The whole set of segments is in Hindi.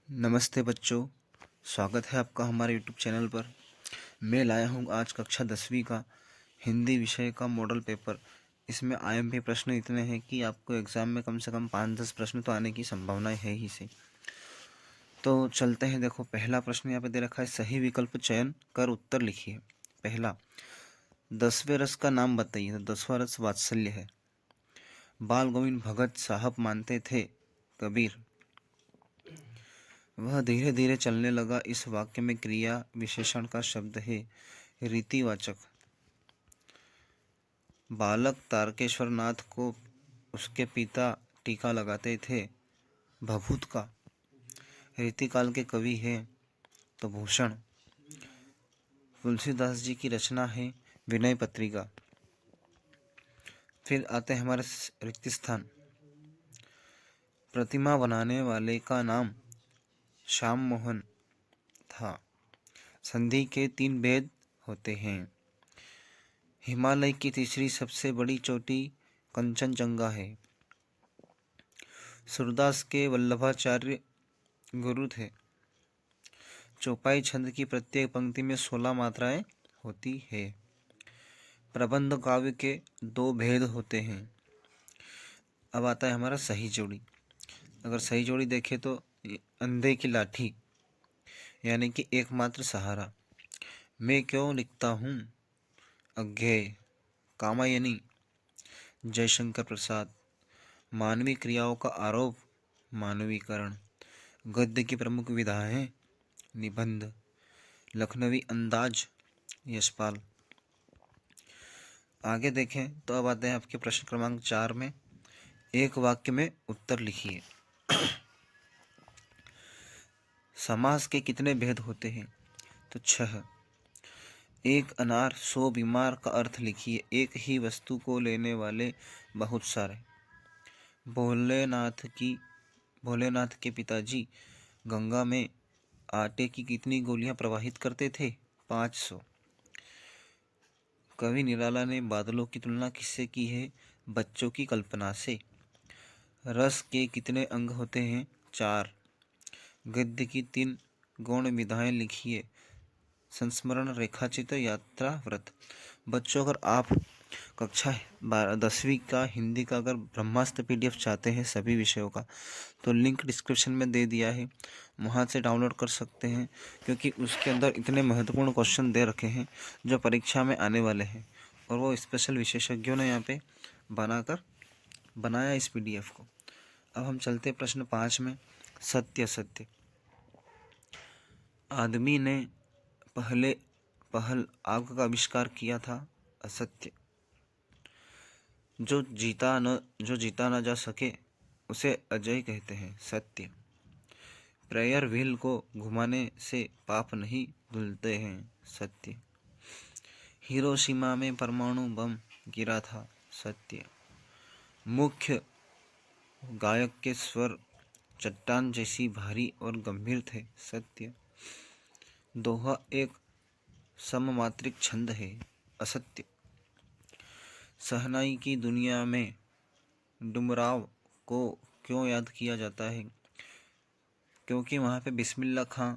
नमस्ते बच्चों, स्वागत है आपका हमारे YouTube चैनल पर। मैं लाया हूँ आज कक्षा 10वीं का हिंदी विषय का मॉडल पेपर। इसमें IMP प्रश्न इतने हैं कि आपको एग्ज़ाम में कम से कम 5-10 प्रश्न तो आने की संभावना है ही से। तो चलते हैं। देखो, पहला प्रश्न यहाँ पे दे रखा है, सही विकल्प चयन कर उत्तर लिखिए। पहला, 10वें रस का नाम बताइए। तो 10वां रस वात्सल्य है। बाल गोविंद भगत साहब मानते थे कबीर। वह धीरे धीरे चलने लगा। इस वाक्य में क्रिया विशेषण का शब्द है रीतिवाचक। बालक तारकेश्वर नाथ को उसके पिता टीका लगाते थे भभूत का। रीतिकाल के कवि हैं तो भूषण। तुलसीदास जी की रचना है विनय पत्रिका। फिर आते हैं हमारे रिक्त स्थान। प्रतिमा बनाने वाले का नाम श्याम मोहन था। संधि के 3 भेद होते हैं। हिमालय की तीसरी सबसे बड़ी चोटी कंचनजंगा है। सूरदास के वल्लभाचार्य गुरु थे। चौपाई छंद की प्रत्येक पंक्ति में 16 मात्राएं होती है। प्रबंध काव्य के 2 भेद होते हैं। अब आता है हमारा सही जोड़ी। अगर सही जोड़ी देखें तो अंधे की लाठी यानी कि एकमात्र सहारा। मैं क्यों लिखता हूँ अज्ञेय। कामायनी जयशंकर प्रसाद। मानवीय क्रियाओं का आरोप मानवीकरण। गद्य की प्रमुख विधाएं निबंध। लखनवी अंदाज यशपाल। आगे देखें तो अब आते हैं आपके प्रश्न क्रमांक 4 में। एक वाक्य में उत्तर लिखिए। समास के कितने भेद होते हैं? तो 6। एक अनार 100 बीमार का अर्थ लिखिए। एक ही वस्तु को लेने वाले बहुत सारे। भोलेनाथ के पिताजी गंगा में आटे की कितनी गोलियां प्रवाहित करते थे? 500। कवि निराला ने बादलों की तुलना किससे की है? बच्चों की कल्पना से। रस के कितने अंग होते हैं? 4। गद्य की 3 गौण विधाएं लिखिए। संस्मरण, रेखाचित्र, यात्रा, व्रत। बच्चों, अगर आप कक्षा 10वीं का हिंदी का अगर ब्रह्मास्त्र PDF चाहते हैं सभी विषयों का, तो लिंक डिस्क्रिप्शन में दे दिया है, वहाँ से डाउनलोड कर सकते हैं। क्योंकि उसके अंदर इतने महत्वपूर्ण क्वेश्चन दे रखे हैं जो परीक्षा में आने वाले हैं, और वो स्पेशल विशेषज्ञों ने यहाँ पे बनाया इस PDF को। अब हम चलते प्रश्न 5 में। सत्य असत्य। आदमी ने पहल आग का आविष्कार किया था। असत्य। जो जीता न जा सके उसे अजय कहते हैं। सत्य। प्रेयर व्हील को घुमाने से पाप नहीं धुलते हैं। सत्य। हिरोशिमा में परमाणु बम गिरा था। सत्य। मुख्य गायक के स्वर चट्टान जैसी भारी और गंभीर थे। सत्य। दोहा एक सममात्रिक छंद है। असत्य। शहनाई की दुनिया में डुमराव को क्यों याद किया जाता है? क्योंकि वहाँ पे बिस्मिल्लाह खां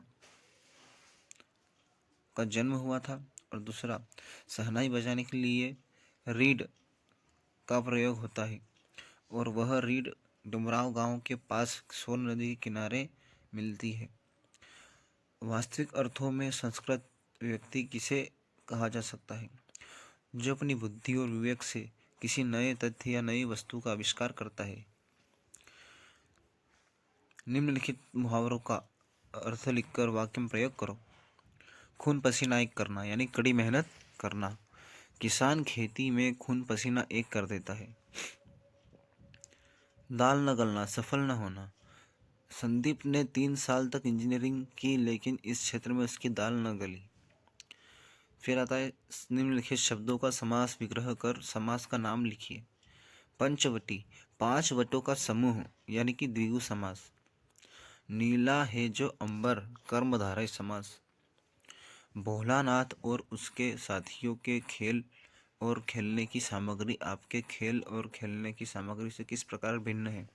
का जन्म हुआ था। और दूसरा, शहनाई बजाने के लिए रीड का प्रयोग होता है, और वह रीड डुमराव गांव के पास सोन नदी के किनारे मिलती है। वास्तविक अर्थों में संस्कृत व्यक्ति किसे कहा जा सकता है? जो अपनी बुद्धि और विवेक से किसी नए तथ्य या नई वस्तु का आविष्कार करता है। निम्नलिखित मुहावरों का अर्थ लिखकर वाक्य में प्रयोग करो। खून पसीना एक करना यानी कड़ी मेहनत करना। किसान खेती में खून पसीना एक कर देता है। दाल न गलना, सफल न होना। संदीप ने 3 साल तक इंजीनियरिंग की, लेकिन इस क्षेत्र में उसकी दाल न गली। फिर आता है निम्नलिखित शब्दों का समास विग्रह कर समास का नाम लिखिए। पंचवटी 5 वटों का समूह यानी कि द्विगु समास। नीला है जो अंबर कर्मधारय समास। भोलानाथ और उसके साथियों के खेल और खेलने की सामग्री आपके खेल और खेलने की सामग्री से किस प्रकार भिन्न है?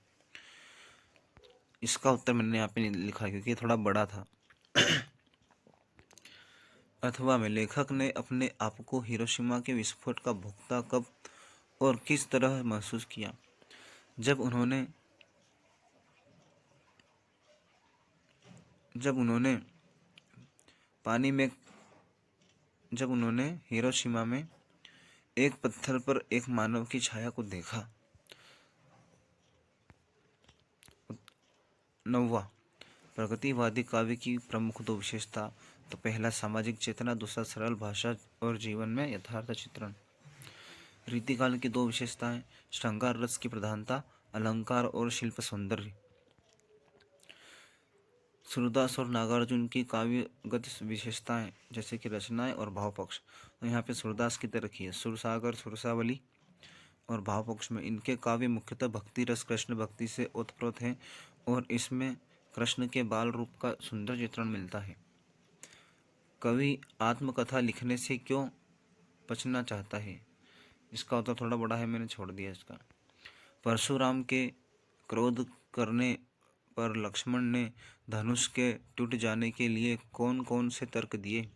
इसका उत्तर मैंने यहाँ पे नहीं लिखा क्योंकि ये थोड़ा बड़ा था। अथवा में लेखक ने अपने आप को हिरोशिमा के विस्फोट का भोक्ता कब और किस तरह महसूस किया? जब उन्होंने पानी में जब उन्होंने हिरोशिमा में एक पत्थर पर एक मानव की छाया को देखा। 9वां, प्रगतिवादी काव्य की प्रमुख दो विशेषता। तो पहला सामाजिक चेतना, दूसरा सरल भाषा और जीवन में यथार्थ चित्रण। रीतिकाल की दो विशेषताएं, श्रृंगार रस की प्रधानता, अलंकार और शिल्प सौंदर्य। सूरदास और नागार्जुन की काव्यगत विशेषताएं जैसे कि रचनाएं और भाव पक्ष। तो यहाँ पे सूरदास की तरह रखी है सुरसागर, सुरसावली और भाव पक्ष में इनके काव्य मुख्यतः भक्ति रस, कृष्ण भक्ति से ओतप्रोत हैं और इसमें कृष्ण के बाल रूप का सुंदर चित्रण मिलता है। कवि आत्मकथा लिखने से क्यों बचना चाहता है? इसका उत्तर थोड़ा बड़ा है, मैंने छोड़ दिया इसका। परशुराम के क्रोध करने पर लक्ष्मण ने धनुष के टूट जाने के लिए कौन कौन से तर्क दिए?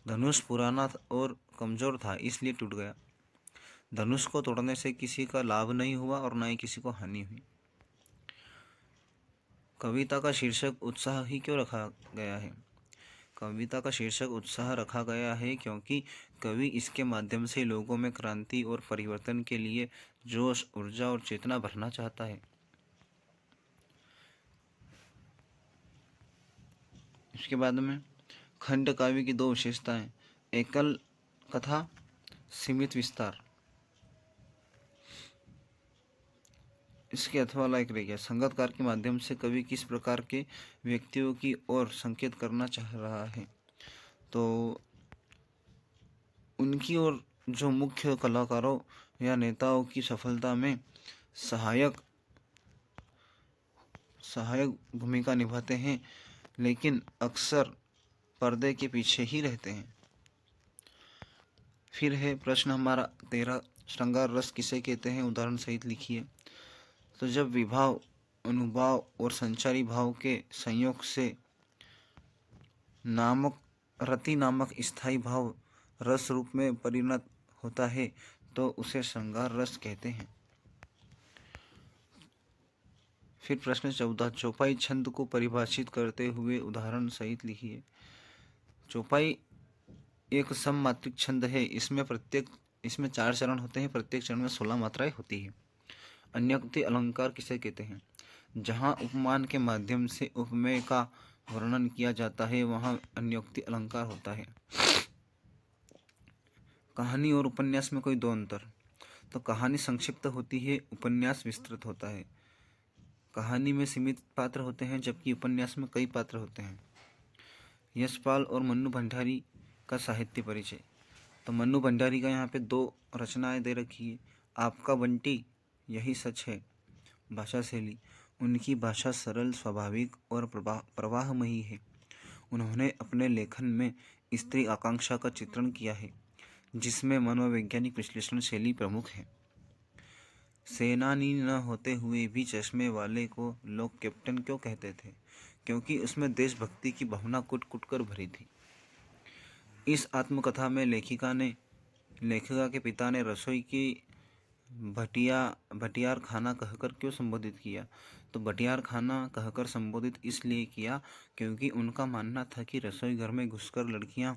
धनुष पुराना और कमजोर था इसलिए टूट गया। धनुष को तोड़ने से किसी का लाभ नहीं हुआ और न ही किसी को हानि हुई। कविता का शीर्षक उत्साह ही क्यों रखा गया है? कविता का शीर्षक उत्साह रखा गया है क्योंकि कवि इसके माध्यम से लोगों में क्रांति और परिवर्तन के लिए जोश, ऊर्जा और चेतना भरना चाहता है। इसके बाद में खंड काव्य की दो विशेषताएं, एकल कथा, सीमित विस्तार। इसके अथवा लायक रह गया। संगतकार के माध्यम से कवि किस प्रकार के व्यक्तियों की ओर संकेत करना चाह रहा है? तो उनकी ओर जो मुख्य कलाकारों या नेताओं की सफलता में सहायक भूमिका निभाते हैं लेकिन अक्सर पर्दे के पीछे ही रहते हैं। फिर है प्रश्न हमारा 13, श्रृंगार रस किसे कहते हैं? उदाहरण सहित लिखिए। तो जब विभाव, अनुभाव और संचारी भाव के संयोग से रति नामक स्थायी भाव रस रूप में परिणत होता है तो उसे श्रृंगार रस कहते हैं। फिर प्रश्न 14, चौपाई छंद को परिभाषित करते हुए उदाहरण सहित लिखिए। चौपाई एक सममात्रिक छंद है। इसमें 4 चरण होते हैं, प्रत्येक चरण में 16 मात्राएं होती है। अन्योक्ति अलंकार किसे कहते हैं? जहाँ उपमान के माध्यम से उपमेय का वर्णन किया जाता है वहाँ अन्योक्ति अलंकार होता है। कहानी और उपन्यास में कोई दो अंतर। तो कहानी संक्षिप्त होती है, उपन्यास विस्तृत होता है। कहानी में सीमित पात्र होते हैं जबकि उपन्यास में कई पात्र होते हैं। यशपाल और मन्नू भंडारी का साहित्य परिचय। तो मन्नू भंडारी का यहाँ पे 2 रचनाएं दे रखी है। आपका बंटी, यही सच है। भाषा शैली, उनकी भाषा सरल, स्वाभाविक और प्रवाहमयी है। उन्होंने अपने लेखन में स्त्री आकांक्षा का चित्रण किया है जिसमें मनोवैज्ञानिक विश्लेषण शैली प्रमुख है। सेनानी न होते हुए भी चश्मे वाले को लोग कैप्टन क्यों कहते थे? क्योंकि उसमें देशभक्ति की भावना कुट कुट कर भरी थी। इस आत्मकथा में लेखिका के पिता ने रसोई की भटियार खाना कहकर क्यों संबोधित किया? तो भटियार खाना कहकर संबोधित इसलिए किया क्योंकि उनका मानना था कि रसोई घर में घुसकर लड़कियां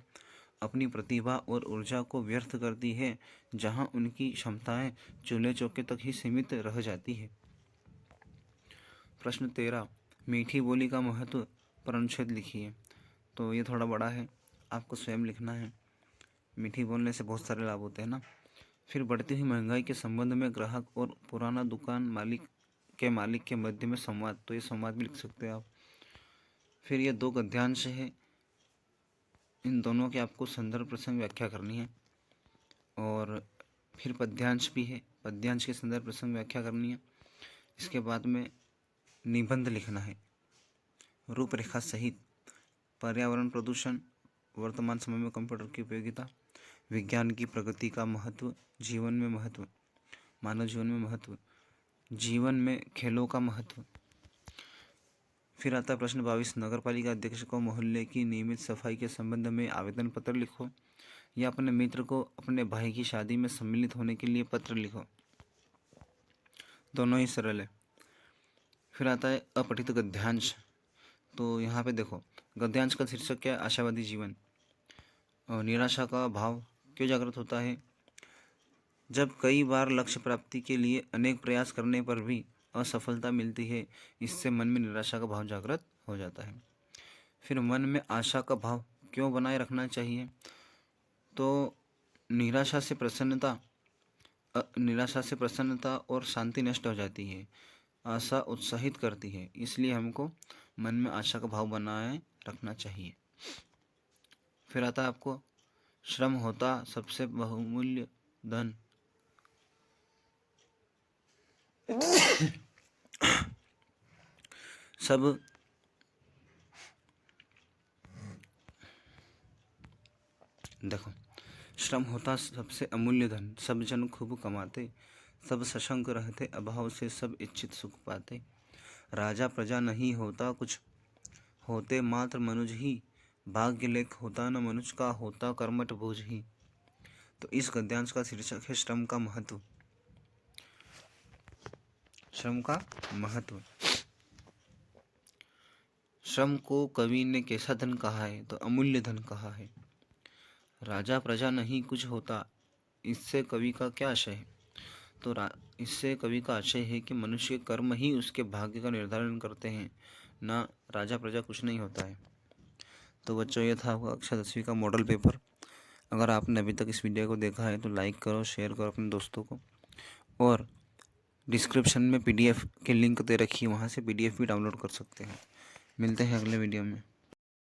अपनी प्रतिभा और ऊर्जा को व्यर्थ करती है जहां उनकी क्षमताएं चूल्हे चौके तक ही सीमित रह जाती है। प्रश्न 13, मीठी बोली का महत्व पर अनुच्छेद लिखिए। तो ये थोड़ा बड़ा है, आपको स्वयं लिखना है। मीठी बोलने से बहुत सारे लाभ होते हैं ना। फिर बढ़ती हुई महंगाई के संबंध में ग्राहक और पुराना दुकान मालिक के मध्य में संवाद। तो ये संवाद भी लिख सकते हैं आप। फिर ये 2 गद्यांश है, इन दोनों के आपको संदर्भ प्रसंग व्याख्या करनी है। और फिर पद्यांश भी है, पद्यांश के संदर्भ प्रसंग व्याख्या करनी है। इसके बाद में निबंध लिखना है रूपरेखा सहित। पर्यावरण प्रदूषण, वर्तमान समय में कंप्यूटर की उपयोगिता, विज्ञान की प्रगति का महत्व, जीवन में महत्व, मानव जीवन में महत्व, जीवन में खेलों का महत्व। फिर आता है प्रश्न 22, नगर पालिका अध्यक्ष को मोहल्ले की नियमित सफाई के संबंध में आवेदन पत्र लिखो या अपने मित्र को अपने भाई की शादी में सम्मिलित होने के लिए पत्र लिखो। दोनों ही सरल है। फिर आता है अपठित गद्यांश। तो यहाँ पे देखो, गद्यांश का शीर्षक क्या है? आशावादी जीवन। और निराशा का भाव क्यों जागृत होता है? जब कई बार लक्ष्य प्राप्ति के लिए अनेक प्रयास करने पर भी असफलता मिलती है, इससे मन में निराशा का भाव जागृत हो जाता है। फिर मन में आशा का भाव क्यों बनाए रखना चाहिए? तो निराशा से प्रसन्नता और शांति नष्ट हो जाती है। आशा उत्साहित करती है, इसलिए हमको मन में आशा का भाव बनाए रखना चाहिए। फिर आता है आपको श्रम होता सबसे बहुमूल्य धन। सब देखो, श्रम होता सबसे अमूल्य धन, सब जन खूब कमाते, सब सशंक रहते, अभाव से सब इच्छित सुख पाते। राजा प्रजा नहीं होता कुछ, होते मात्र मनुज ही, भाग्य लेख होता न मनुज का, होता कर्मठ बोझ ही। तो इस गद्यांश का शीर्षक है श्रम का महत्व। श्रम का महत्व। श्रम को कवि ने कैसा धन कहा है? तो अमूल्य धन कहा है। राजा प्रजा नहीं कुछ होता, इससे कवि का क्या आशय है? तो इससे कवि का आशय है कि मनुष्य के कर्म ही उसके भाग्य का निर्धारण करते हैं, ना राजा प्रजा कुछ नहीं होता है। तो बच्चों, ये था कक्षा 10वीं का मॉडल पेपर। अगर आपने अभी तक इस वीडियो को देखा है तो लाइक करो, शेयर करो अपने दोस्तों को, और डिस्क्रिप्शन में PDF के लिंक दे रखी है, वहाँ से PDF भी डाउनलोड कर सकते हैं। मिलते हैं अगले वीडियो में।